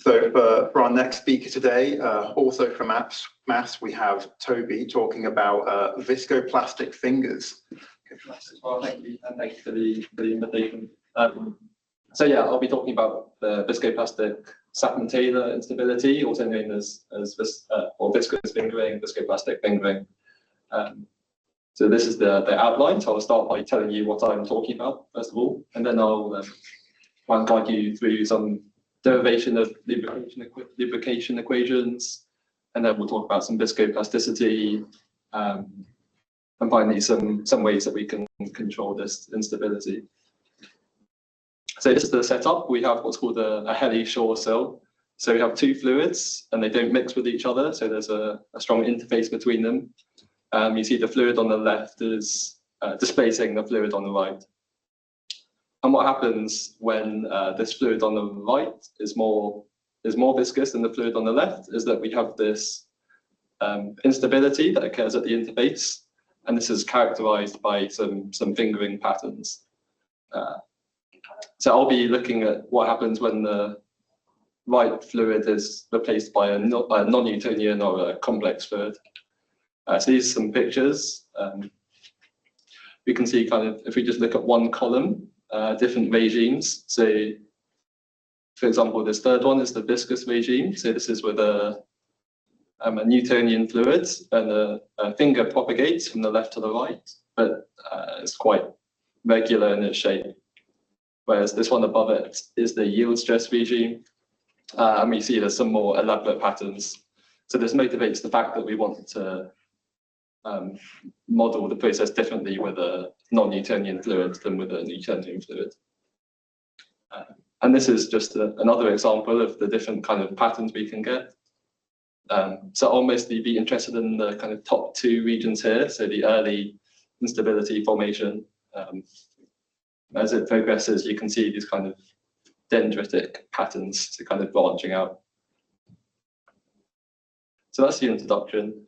So for our next speaker today, also from maths, we have Toby talking about viscoplastic fingers. Well, thank you, and thank you for the invitation. So yeah, I'll be talking about the viscoplastic Saffman-Taylor instability, also known as viscous fingering, viscoplastic fingering. So this is the outline. So I'll start by telling you what I'm talking about first of all, and then I'll guide you through some derivation of lubrication equations, and then we'll talk about some viscoplasticity, and finally some ways that we can control this instability. So this is the setup. We have what's called a Hele-Shaw cell. So we have two fluids and they don't mix with each other. So there's a strong interface between them. You see the fluid on the left is displacing the fluid on the right. And what happens when this fluid on the right is more viscous than the fluid on the left is that we have this instability that occurs at the interface. And this is characterized by some fingering patterns. So I'll be looking at what happens when the right fluid is replaced by a non-Newtonian or a complex fluid. So these are some pictures. We can see kind of, if we just look at one column, different regimes. So for example, this third one is the viscous regime. So this is with a Newtonian fluid, and a finger propagates from the left to the right, but it's quite regular in its shape. Whereas this one above it is the yield stress regime, and we see there's some more elaborate patterns. So this motivates the fact that we want to model the process differently with a non-Newtonian fluid than with a Newtonian fluid. And this is just another example of the different kind of patterns we can get. So I'll mostly be interested in the kind of top two regions here, so the early instability formation. As it progresses, you can see these kind of dendritic patterns to kind of branching out. So that's the introduction.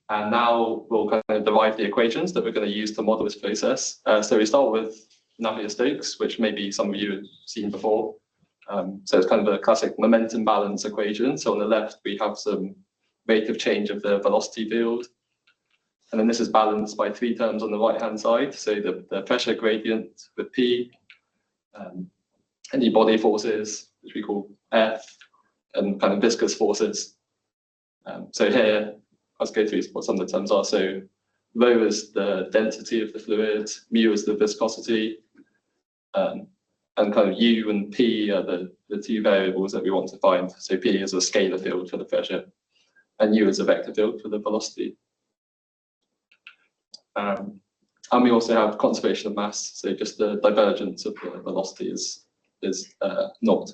And now we'll kind of derive the equations that we're going to use to model this process. So we start with Navier-Stokes, which maybe some of you have seen before. So it's kind of a classic momentum balance equation. So on the left, we have some rate of change of the velocity field. And then this is balanced by three terms on the right-hand side. So the pressure gradient with P, any body forces, which we call F, and kind of viscous forces. So here, let's go through what some of the terms are. So rho is the density of the fluid, mu is the viscosity, and kind of U and P are the two variables that we want to find. So P is a scalar field for the pressure, and U is a vector field for the velocity. And we also have conservation of mass, so just the divergence of the velocity is naught.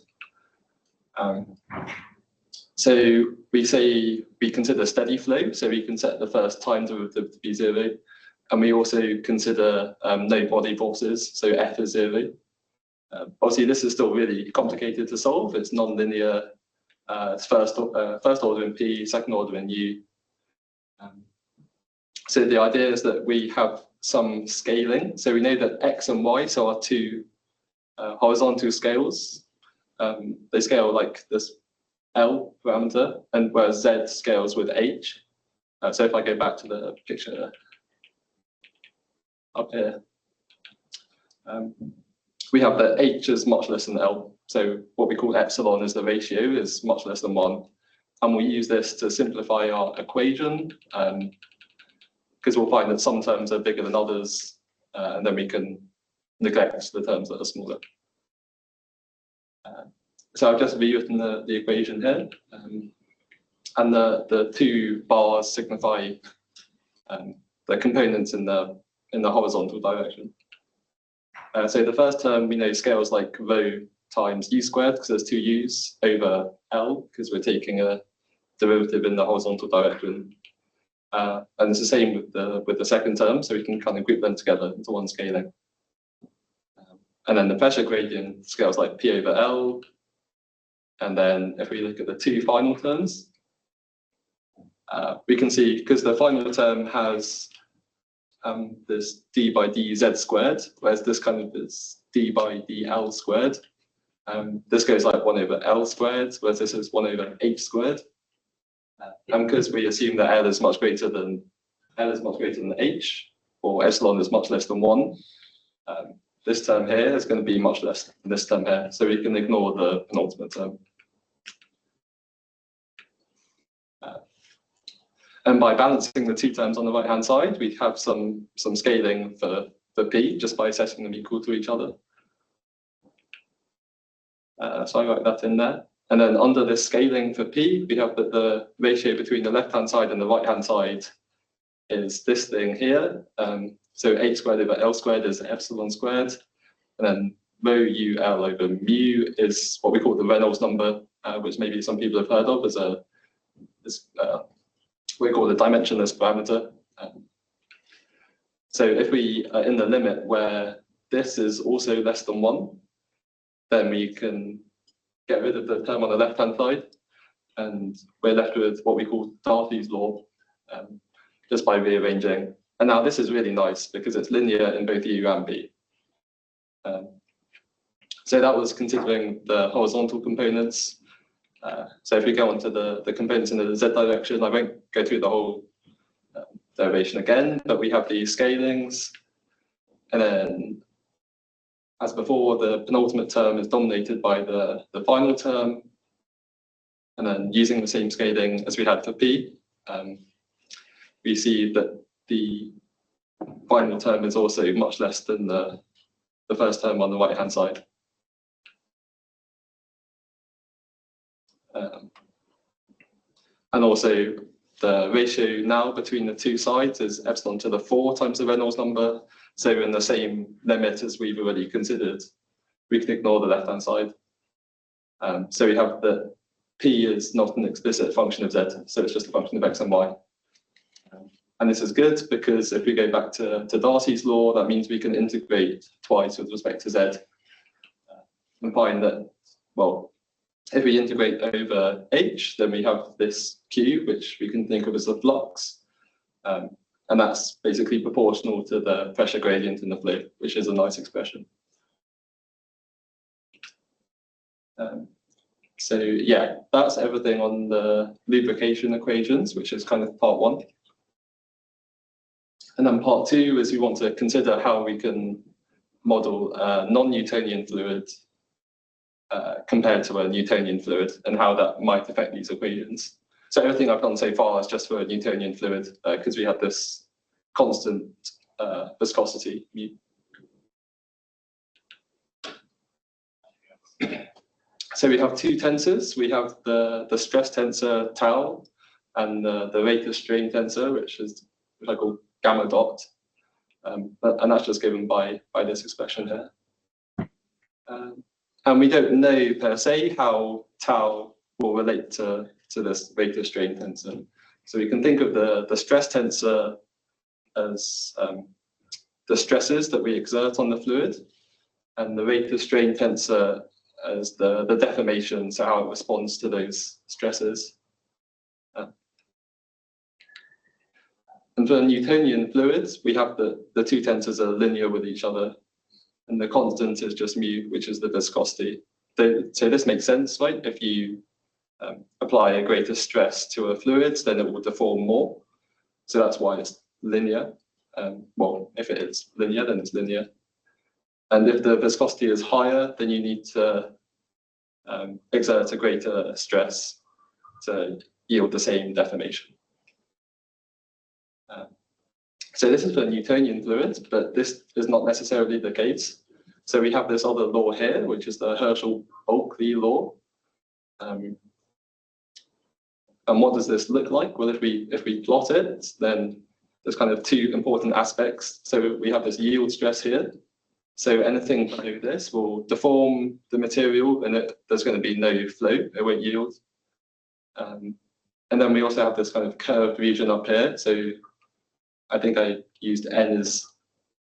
So we say we consider steady flow, so we can set the first time derivative to be 0, and we also consider no body forces, so F is 0. Obviously, this is still really complicated to solve. It's non-linear. It's first order in P, second order in U. So the idea is that we have some scaling. So we know that X and Y, so our two horizontal scales, they scale like this L parameter, and whereas Z scales with H. So if I go back to the picture up here, we have that H is much less than L. So what we call epsilon is the ratio is much less than 1. And we use this to simplify our equation, because we'll find that some terms are bigger than others, and then we can neglect the terms that are smaller. So I've just rewritten the equation here, and the two bars signify the components in the horizontal direction. So the first term we know scales like rho times u squared, because there's two u's, over L, because we're taking a derivative in the horizontal direction. And it's the same with the second term, so we can kind of group them together into one scaling. And then the pressure gradient scales like P over L. And then if we look at the two final terms, we can see, because the final term has this d by dz squared, whereas this kind of is d by dl squared. This goes like 1 over L squared, whereas this is 1 over H squared. And because we assume that L is much greater than H, or epsilon is much less than 1, this term here is going to be much less than this term here, so we can ignore the penultimate term. And by balancing the two terms on the right-hand side, we have some scaling for P, just by setting them equal to each other. So I write that in there. And then under this scaling for P, we have that the ratio between the left-hand side and the right-hand side is this thing here. So H squared over L squared is epsilon squared. And then rho U L over mu is what we call the Reynolds number, which maybe some people have heard of as we call the dimensionless parameter. So if we are in the limit where this is also less than 1, then we can get rid of the term on the left-hand side, and we're left with what we call Darcy's law, just by rearranging. And now this is really nice because it's linear in both U and B. So that was considering the horizontal components. So if we go on to the components in the z direction, I won't go through the whole derivation again, but we have these scalings. And then, as before, the penultimate term is dominated by the final term. And then using the same scaling as we had for P, we see that the final term is also much less than the first term on the right-hand side. And also the ratio now between the two sides is epsilon to the 4 times the Reynolds number. So in the same limit as we've already considered, we can ignore the left-hand side. So we have that P is not an explicit function of Z, so it's just a function of X and Y. And this is good because if we go back to Darcy's law, that means we can integrate twice with respect to Z and find that, well, if we integrate over H, then we have this Q, which we can think of as the flux. And that's basically proportional to the pressure gradient in the fluid, which is a nice expression. So yeah, that's everything on the lubrication equations, which is kind of part 1. And then part 2 is we want to consider how we can model a non-Newtonian fluid compared to a Newtonian fluid and how that might affect these equations. So everything I've done so far is just for a Newtonian fluid because we have this constant viscosity. So we have two tensors. We have the stress tensor tau and the rate of strain tensor, which I call gamma dot. And that's just given by this expression here. And we don't know per se how tau will relate to this rate of strain tensor. So we can think of the stress tensor as the stresses that we exert on the fluid, and the rate of strain tensor as the deformation, so how it responds to those stresses. And for Newtonian fluids, we have the two tensors are linear with each other, and the constant is just mu, which is the viscosity. So this makes sense, right? If you apply a greater stress to a fluid, then it will deform more. So that's why it's linear. Well, if it is linear, then it's linear. And if the viscosity is higher, then you need to exert a greater stress to yield the same deformation. So this is for Newtonian fluids, but this is not necessarily the case. So we have this other law here, which is the Herschel-Bulkley law. And what does this look like? Well, if we plot it, then there's kind of two important aspects. So we have this yield stress here. So anything below this will deform the material, and there's going to be no flow, it won't yield. And then we also have this kind of curved region up here. So I think I used n as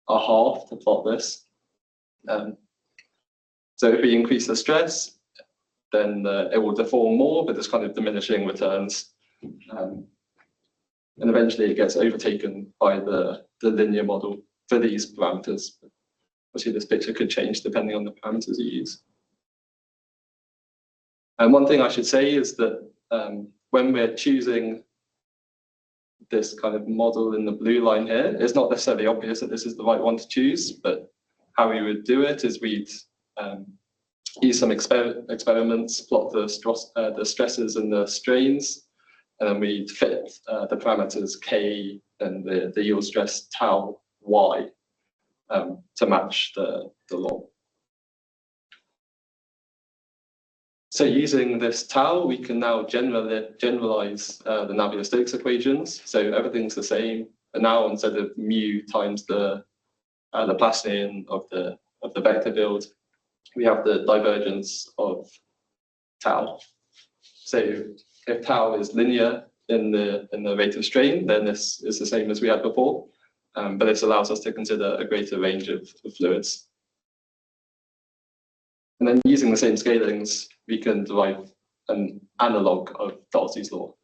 a half to plot this. So if we increase the stress, then it will deform more, but there's kind of diminishing returns. And eventually it gets overtaken by the linear model for these parameters. Obviously, this picture could change depending on the parameters you use. And one thing I should say is that when we're choosing this kind of model in the blue line here, it's not necessarily obvious that this is the right one to choose, but how we would do it is we'd use some experiments, plot the stresses and the strains, and then we'd fit the parameters k and the yield stress tau y to match the law. So using this tau, we can now generalize the Navier-Stokes equations. So everything's the same, but now instead of mu times the Laplacian of the vector field, we have the divergence of tau. So if tau is linear in the rate of strain, then this is the same as we had before, but this allows us to consider a greater range of fluids. And then using the same scalings, we can derive an analogue of Darcy's law.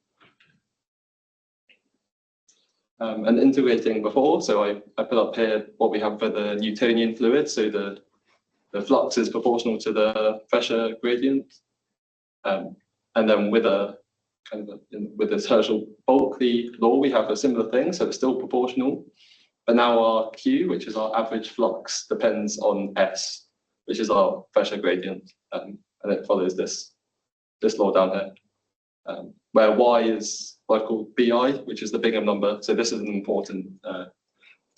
And integrating before, so I put up here what we have for the Newtonian fluid. So the flux is proportional to the pressure gradient. And then with with this Herschel-Bulkley law, we have a similar thing, so it's still proportional. But now our Q, which is our average flux, depends on S, which is our pressure gradient, and it follows this law down here, where Y is what I call BI, which is the Bingham number. So this is an important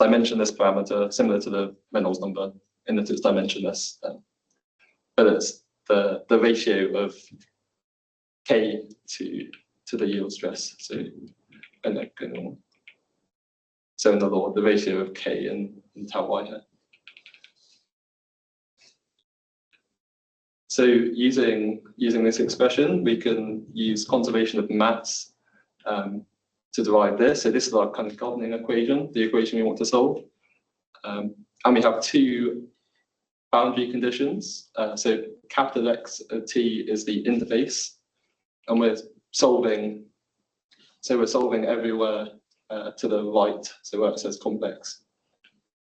dimensionless parameter, similar to the Reynolds number, in that it's dimensionless, but it's the ratio of K to the yield stress. So so in the law, the ratio of K and tau Y here. So using this expression, we can use conservation of mass to derive this. So this is our kind of governing equation, the equation we want to solve. And we have two boundary conditions. So capital X of T is the interface, and we're solving everywhere to the right, so where it says complex,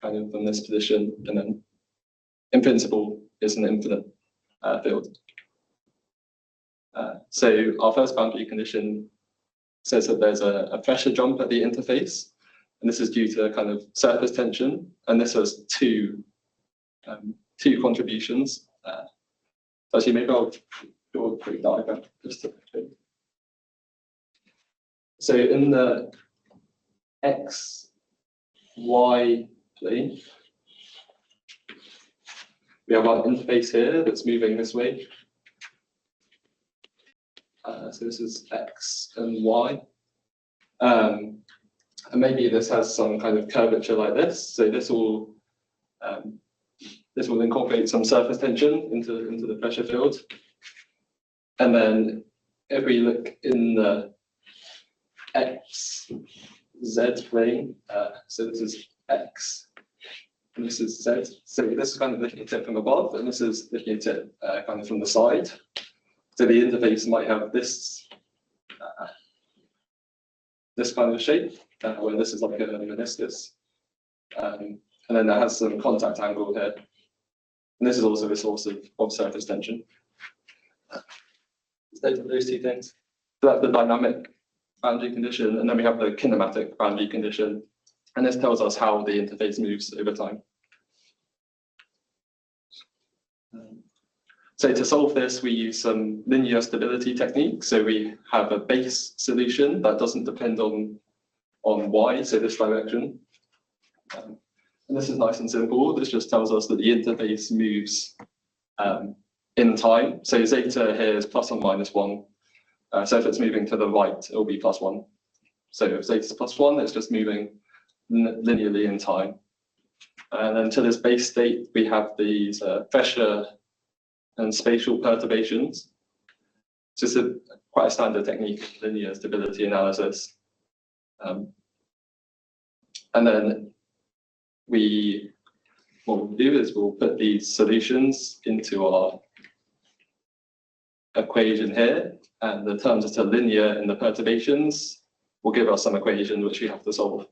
kind of in this position, and then in principle is an infinite field. So our first boundary condition says that there's a pressure jump at the interface, and this is due to kind of surface tension, and this has two contributions. Actually, maybe I'll draw a quick diagram just to. So in the X, Y plane, we have our interface here that's moving this way. So this is X and Y. And maybe this has some kind of curvature like this. So this will incorporate some surface tension into the pressure field. And then if we look in the X, Z plane, so this is X, and this is Z. So this is kind of looking at it from above, and this is looking at it kind of from the side. So the interface might have this kind of shape, where this is like a meniscus, and then that has some contact angle here. And this is also a source of surface tension. Those two things. So that's the dynamic boundary condition, and then we have the kinematic boundary condition, and this tells us how the interface moves over time. So to solve this, we use some linear stability techniques. So we have a base solution that doesn't depend on Y, so this direction. And this is nice and simple. This just tells us that the interface moves in time. So zeta here is plus or minus 1. So if it's moving to the right, it will be plus 1. So if zeta is plus 1, it's just moving linearly in time. And then to this base state, we have these pressure and spatial perturbations. So it's quite a standard technique, linear stability analysis. And then what we'll do is we'll put these solutions into our equation here, and the terms that are linear in the perturbations will give us some equation which we have to solve.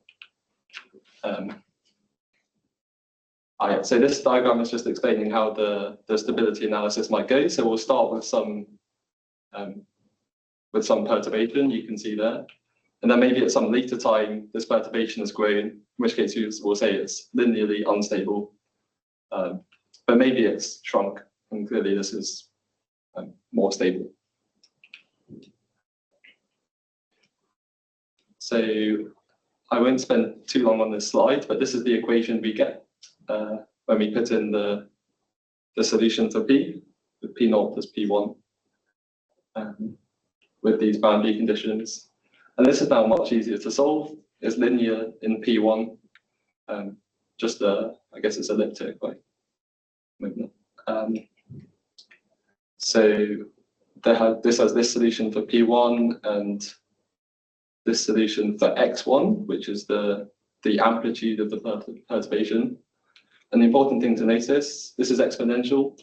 So this diagram is just explaining how the stability analysis might go. So we'll start with some with some perturbation, you can see there. And then maybe at some later time, this perturbation has grown, in which case we'll say it's linearly unstable. But maybe it's shrunk, and clearly this is more stable. So I won't spend too long on this slide, but this is the equation we get when we put in the solution for P, with P0 plus P1, with these boundary conditions. And this is now much easier to solve. It's linear in P1, just I guess it's elliptic, right? So this has this solution for P1 and this solution for X1, which is the amplitude of the perturbation. And the important thing to notice, this is exponential.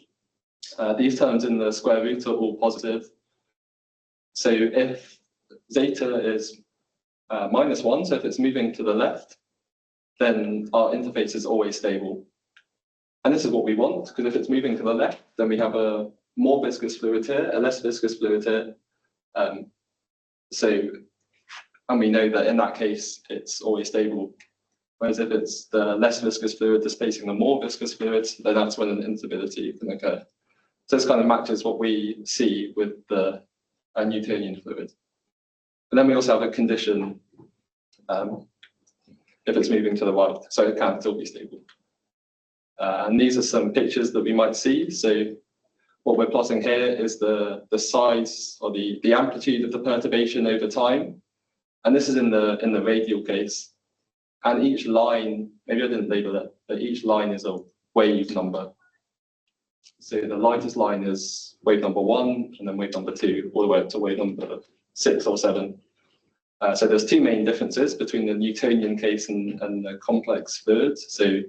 These terms in the square root are all positive. So if zeta is -1, so if it's moving to the left, then our interface is always stable. And this is what we want, because if it's moving to the left, then we have a more viscous fluid here, a less viscous fluid here. And we know that in that case, it's always stable. Whereas if it's the less viscous fluid displacing the more viscous fluid, then that's when an instability can occur. So this kind of matches what we see with a Newtonian fluid. And then we also have a condition if it's moving to the right, so it can still be stable. And these are some pictures that we might see. So what we're plotting here is the size or the amplitude of the perturbation over time. And this is in the radial case. And each line, maybe I didn't label it, but each line is a wave number. So the lightest line is wave number 1, and then wave number 2, all the way up to wave number 6 or 7. So there's two main differences between the Newtonian case and the complex fluids. So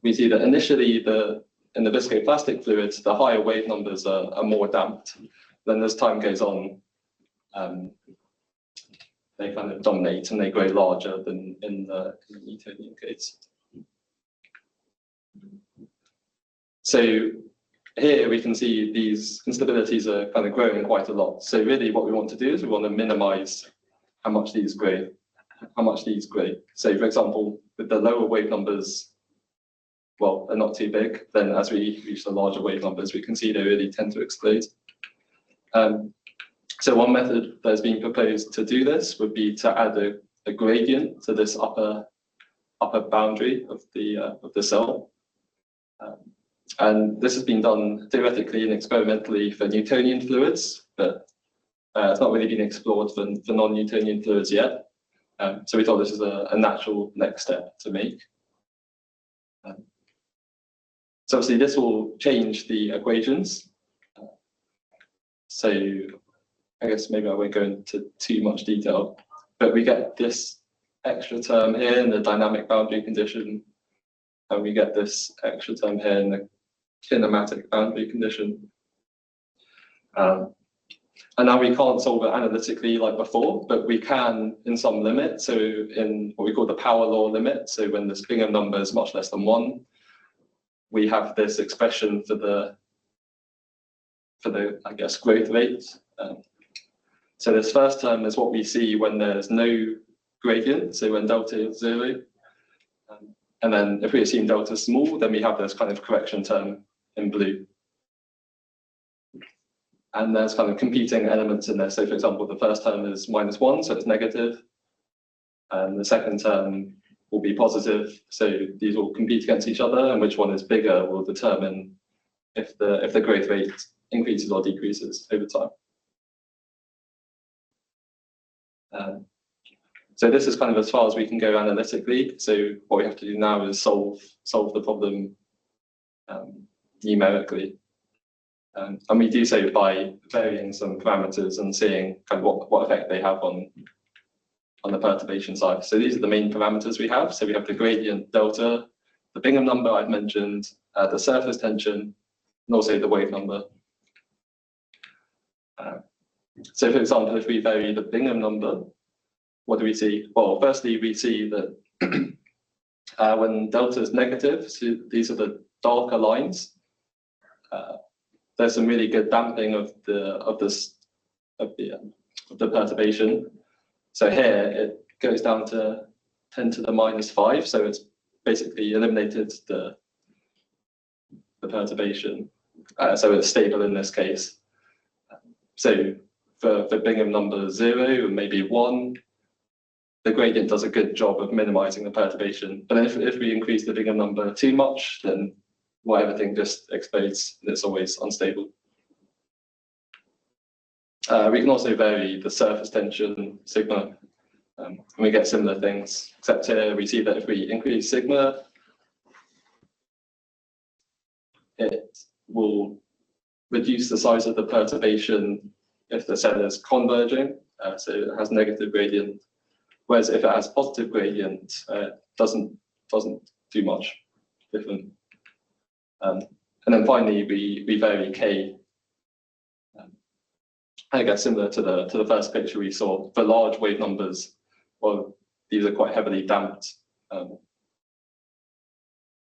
we see that initially in the viscoplastic fluids, the higher wave numbers are more damped. Then as time goes on, they kind of dominate and they grow larger than in the Newtonian case. So here we can see these instabilities are kind of growing quite a lot. So really what we want to do is we want to minimize how much these grow. So for example, with the lower wave numbers, well, they're not too big. Then as we reach the larger wave numbers, we can see they really tend to explode. So one method that's being proposed to do this would be to add a gradient to this upper boundary of the cell. And this has been done theoretically and experimentally for Newtonian fluids, but it's not really been explored for non-Newtonian fluids yet. So we thought this is a natural next step to make. So obviously this will change the equations. So I guess maybe I won't go into too much detail, but we get this extra term here in the dynamic boundary condition, and we get this extra term here in the kinematic boundary condition. And now we can't solve it analytically like before, but we can in some limit. So in what we call the power law limit, so when this Bingham number is much less than 1, we have this expression for the I guess growth rate. So this first term is what we see when there's no gradient, so when delta is 0. And then if we assume delta is small, then we have this kind of correction term in blue. And there's kind of competing elements in there. So for example, the first term is -1, so it's negative. And the second term will be positive. So these will compete against each other, and which one is bigger will determine if the growth rate increases or decreases over time. So this is kind of as far as we can go analytically. So what we have to do now is solve the problem numerically. And we do so by varying some parameters and seeing kind of what effect they have on the perturbation side. So these are the main parameters we have. So we have the gradient delta, the Bingham number I've mentioned, the surface tension, and also the wave number. So for example, if we vary the Bingham number, what do we see? Well, firstly, we see that when delta is negative, so these are the darker lines, there's some really good damping of the perturbation. So here it goes down to 10 to the -5, so it's basically eliminated the perturbation. So it's stable in this case. So for Bingham number 0 and maybe 1, the gradient does a good job of minimizing the perturbation. But if we increase the Bingham number too much, then everything just explodes and it's always unstable. We can also vary the surface tension, sigma, and we get similar things, except here we see that if we increase sigma, it will reduce the size of the perturbation if the cell is converging, so it has negative gradient, whereas if it has positive gradient, it doesn't do much different. And then finally, we vary K. I guess similar to the first picture we saw, for large wave numbers, well, these are quite heavily damped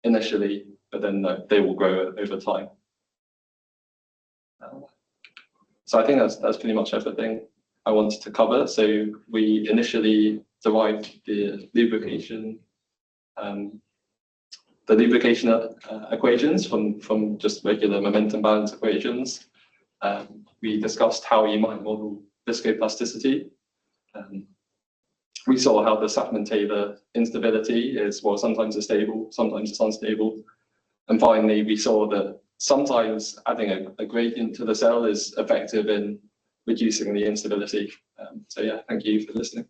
initially, but then they will grow over time. So I think that's pretty much everything I wanted to cover. So we initially derived the lubrication equations from just regular momentum balance equations. We discussed how you might model viscoplasticity. We saw how the Saffman-Taylor instability is, well, sometimes it's stable, sometimes it's unstable. And finally, we saw that sometimes adding a gradient to the cell is effective in reducing the instability. So yeah, thank you for listening.